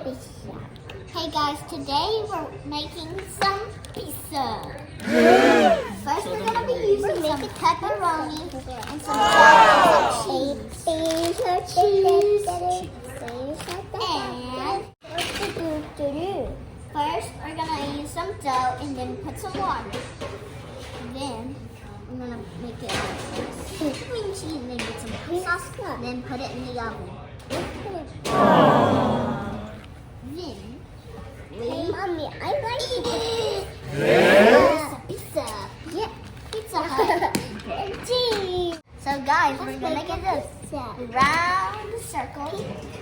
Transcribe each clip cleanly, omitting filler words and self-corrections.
Hey guys, today we're making some pizza. First we're going to be using some pepperoni and some cheese. And first we're going to use some dough and then put some water. And then we're going to make it cream cheese and then get some sauce and then put it in the oven. Hey, Mommy, I like it. Pizza. Yeah, Pizza Hut. Cheese. So guys, we're gonna get this round circle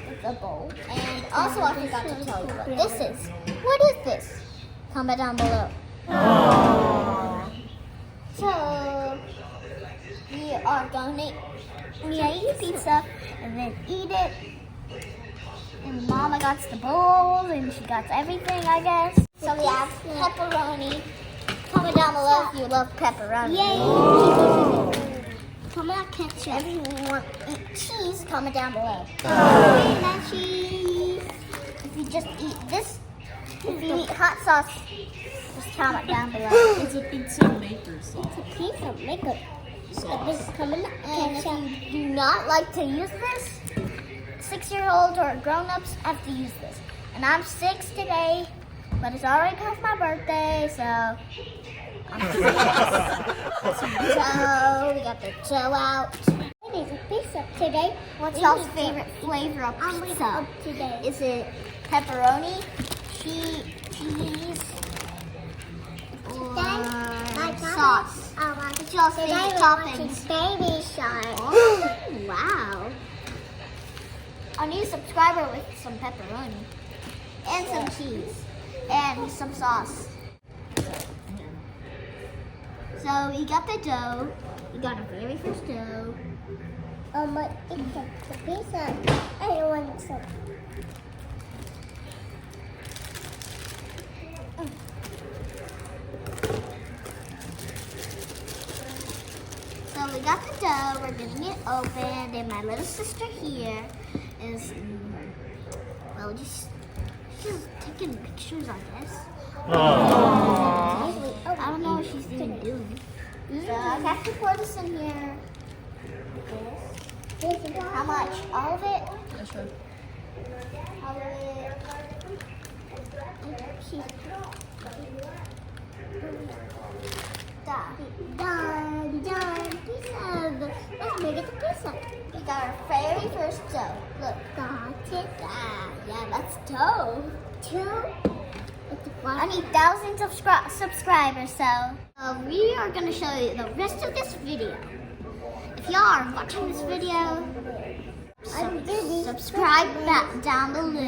with a bowl. And also, I forgot to tell you what this is. What is this? Comment down below. So we are gonna eat pizza and then eat it. And Mama got the bowls and she got everything, I guess. So we have pepperoni. Comment down below if you love pepperoni. Yay! Comment down ketchup. If you want to eat cheese, comment down below. And then cheese. If you just eat this, if you eat hot sauce, just comment down below. It's a pizza maker sauce. It's a pizza maker sauce. And if you do not like to use this, 6-year-olds or grown-ups have to use this. And I'm 6 today, but it's already past my birthday, so I'm 6. So we got the dough out. It is a pizza today. What's y'all's favorite flavor of pizza? Is it pepperoni, cheese, or sauce? What's y'all's favorite toppings? Baby shark. Oh, wow. A new subscriber with some pepperoni and some cheese and some sauce. So we got the dough. We got our very first dough. But it's a pizza. I want some. So we got the dough. We're getting it open. And my little sister here is, well, she's taking pictures, I guess. I don't know what she's even doing. So I have to pour this in here. How much? All of it? Yes, sir. All of it. Done. Let's make it the pizza. We got our very first dough. Look. Yeah, that's dough. I need thousands of subscribers, so we are going to show you the rest of this video. If y'all are watching this video, subscribe back down below.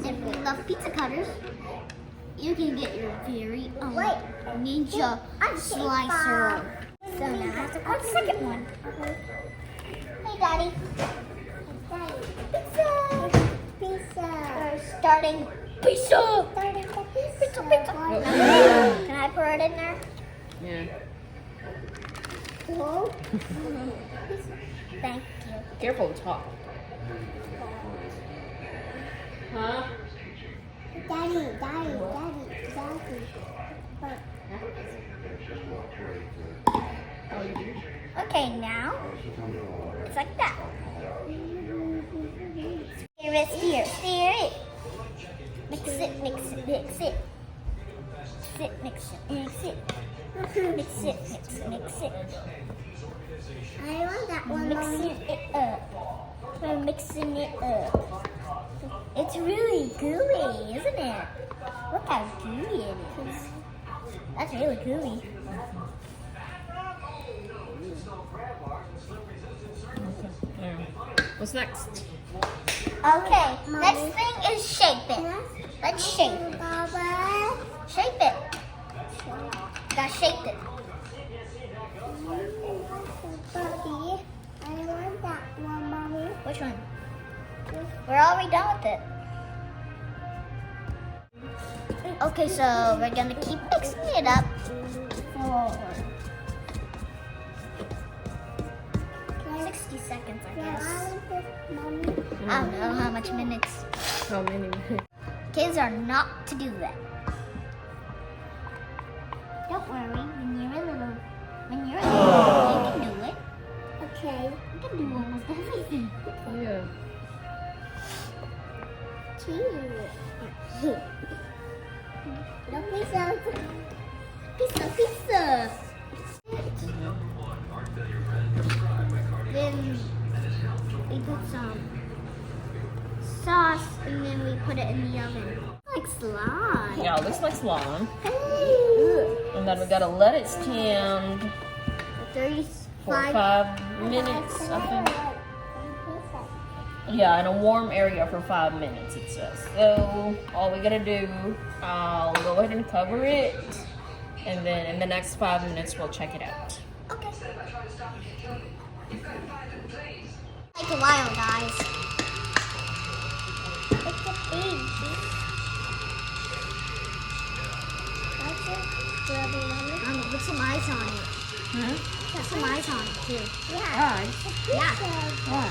If you love pizza cutters, you can get your very own ninja slicer. So now I have to cut the second one. Hey, Daddy. Pizza. We're starting pizza. Pizza. Can I pour it in there? Yeah. Whoa. Thank you. Careful the top. Huh? Daddy. Okay, now it's like that. Here. Mix it. Mix it. I want that one. We're mixing it up. It's really gooey, isn't it? Look how gooey it is. That's really gooey. What's next? Okay, next thing is shape it. Let's shape it. Shape it. Gotta shape it. I want that one, Mommy. Which one? We're already done with it. Okay, so we're gonna keep mixing it up for 60 seconds, I guess. Mommy? I don't know how much minutes. How many minutes? Kids are not to do that. Don't worry, when you're a little, you can do it. Okay. You can do almost everything. Yeah. Cheese. No pizza. Pizza. Then we put some sauce and then we put it in the oven. Like slime. Yeah, it looks like slime. Hey. And then we gotta let it stand for 35 5 minutes, I think. Yeah, in a warm area for 5 minutes, it says. So all we gotta do, I'll go ahead and cover it, and then in the next 5 minutes, we'll check it out. Okay. Take a while, guys. It's a big I'm gonna put some ice on it. Put some ice on it too. Yeah. Why?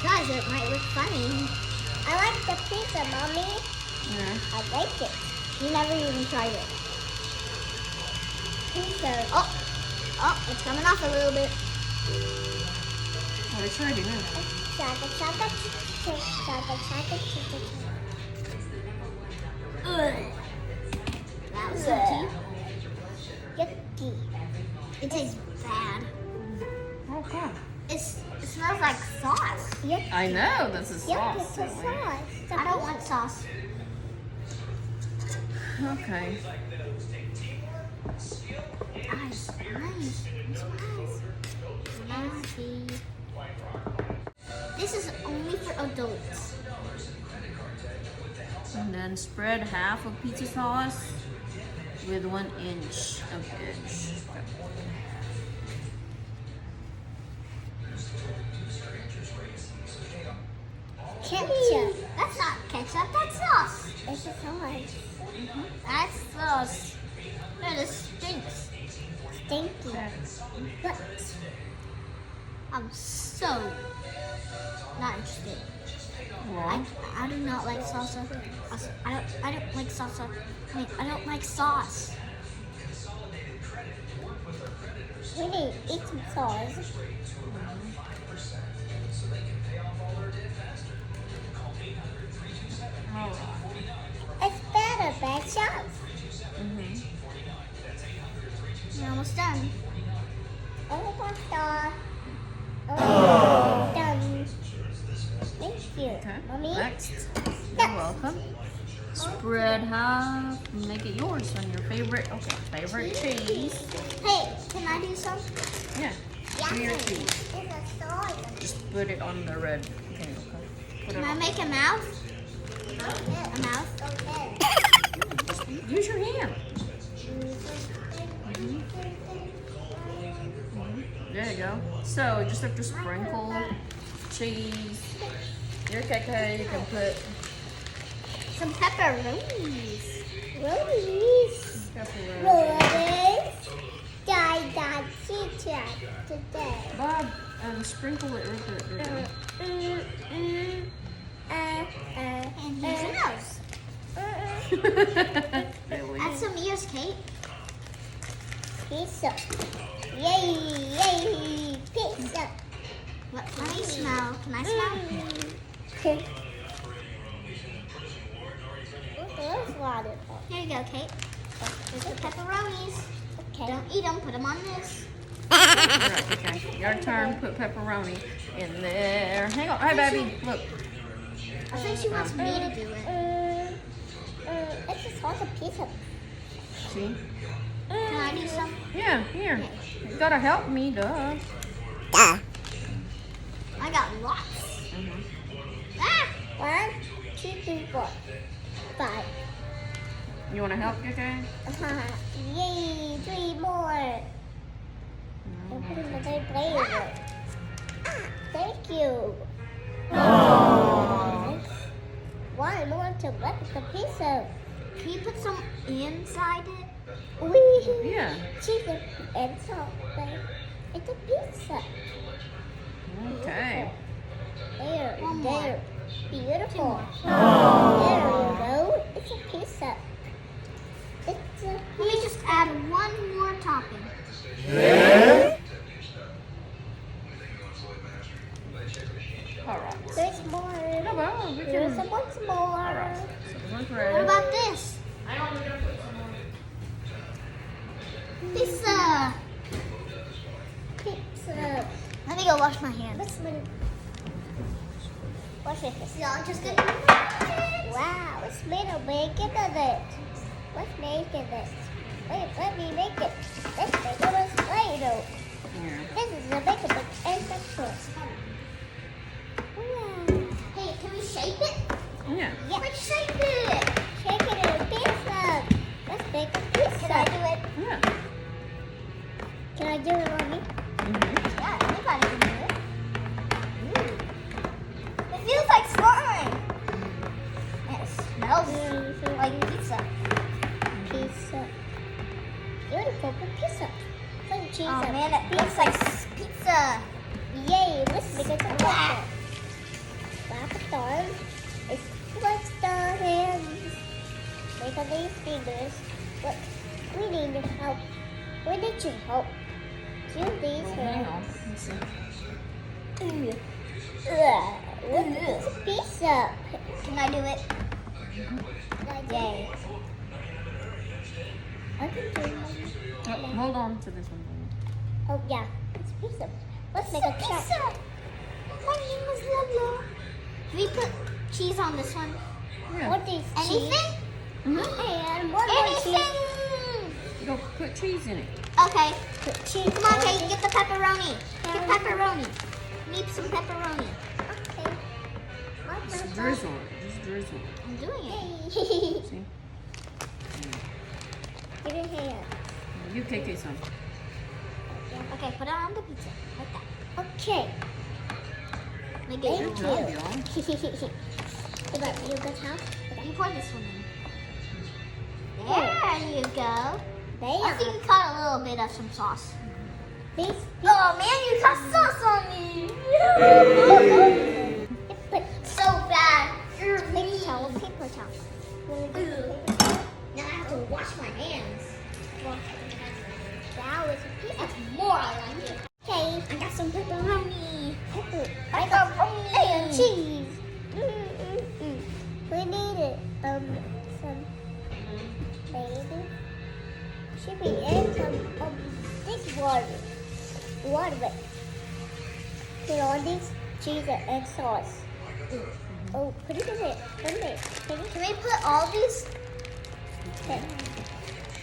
Guys, it might look funny. I like the pizza, Mommy. Yeah. I like it. You never even tried it. Pizza. Oh, it's coming off a little bit. Well, it's ready now. That was so cute. Yucky. It tastes bad. Okay. It smells like sauce. Yucky. I know, this is Yuck, sauce. it's a sauce. I don't want sauce. Okay. Ice. This is only for adults. And then spread half of pizza sauce with 1 inch of edge. Ketchup. That's not ketchup, that's sauce. It's a sauce. That's sauce. No, this stinks. Stinky. But I'm so not interested. Well, I do not like salsa. I don't like salsa. I don't like sauce. We need to eat some sauce. It's better, Bishop. We're almost done. Almost done. Done. Thank you, okay. Mommy. Next. You're welcome. Spread half. Make it yours on your favorite cheese. Hey, can I do some? Yeah. Do your cheese. It's a sauce. Just put it on the red container. Okay. Put it Can I on. make a mouth? A mouth? Okay. Use your hand. There you go. So you just have to sprinkle cheese. Your KK, you can put Some pepperonis. Ronies. pepperoni. Ronies. Today. Bob, sprinkle it right there. And here's your nose. Really? Add some ears, Kate. Pizza. Yay. Pizza. Let me smell. Can I smell? Okay. Here you go, Kate. There's the pepperonis. Okay. Don't eat them. Put them on this. Alright, okay. Your turn. Put pepperoni in there. Hang on. Hi, baby. Look. I think she wants me to do it. It's just also pizza. See? Can I do some? Yeah, here. You gotta help me, duh. I got lots. Ah! 1, 2, 3, 4, 5. You wanna help, KK? Yay! 3 more. I'm putting the third layer. Thank you. Oh. 1 more to let the pizza. Can you put some inside it? Yeah. Chicken and salt. It's a pizza. Okay. There. more. There. Beautiful. There you go. It's a pizza. Let me just add one more topping. All right. There's more. No, well, we There's can. one more. All right. So one's What ready. about this? Pizza. Pizza. Let me go wash my hands. Wash it. Y'all just gonna. Wow, let's make a bacon of it. Let's make it. Wait, let me make it. Let's make it with Play-Doh. Yeah. This is a bacon and sauce. Wow. Hey, can we shape it? Yeah. Yeah. Let's shape it. Shape it in a pizza. Let's make a pizza. Can I do it? Yeah. Can I do it, Mommy? Mm-hmm. Yeah, anybody can do it. It feels like slime. And it smells like pizza. Pizza. Beautiful pizza. Some cheese. Oh man, it feels like pizza. Yay, let's make it a pizza. Slap it down. It's like the hands. Make all these fingers. Look, we need your help. We need your help. Do these Hang hands. on. Let's see. What is pizza? Can I do it? Yay. I can do it. Oh, hold on to this one. Oh, yeah. It's pizza. Let's make a check. My name is Lolo. Can we put cheese on this one? Yeah. What is anything? Mm-hmm. And one more cheese. Go put cheese in it. Okay. Put cheese. Come on, Kate. Get the pepperoni. Get pepperoni. Need some pepperoni. Okay. Just drizzle it. Just drizzle it. I'm doing it. See? Give it here. You take some. Okay, put it on the pizza. Like that. Okay. Make it Good job, y'all. About you good house? You pour this one in. There you go. I think you caught a little bit of some sauce. Oh man, you got sauce on me. So bad. Paper towel, paper towel. Now I have to wash my hands. That was a piece. That's more I like it. Okay, I got some pepperoni. Pepperoni and cheese. We need it. Some baby. Should be and some this water. Water. Put on this cheese and sauce. Oh, put it in it. Put it. Can we put all these? Okay.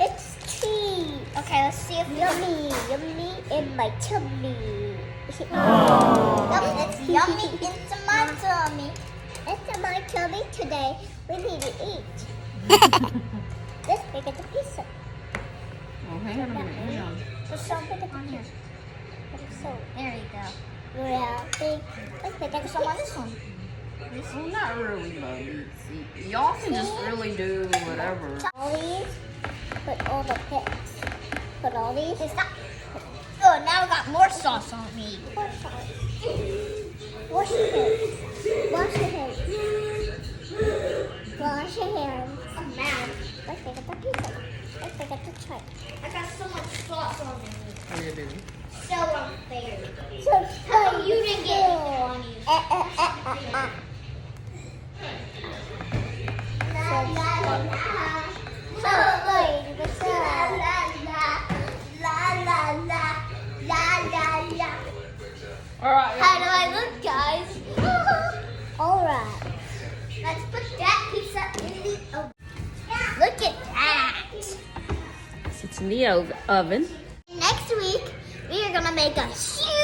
It's cheese. Okay, let's see if yummy in my tummy. It's yummy into my tummy. Into my tummy today. We need to eat. Let's make it a pizza. Oh, hang on a minute. Hang on. Just some put it on here. So there you go. Yeah, let's make it some on this one. Well, not really, buddy. See, y'all can just really do whatever. All these, put all the pits. Put all these. Stop. Oh, now I got more sauce on me. More sauce. Wash your hands. Wash your hands. Wash your hands. Oh, man. Let's make it the pizza. Let's make it the tray. I got so much sauce on me. How you doing? So unfair. So you didn't get it on you. All right. How do I look, guys? All right. Let's put that pizza in the oven. Look at that. It's in the oven. Next week, we are gonna make a huge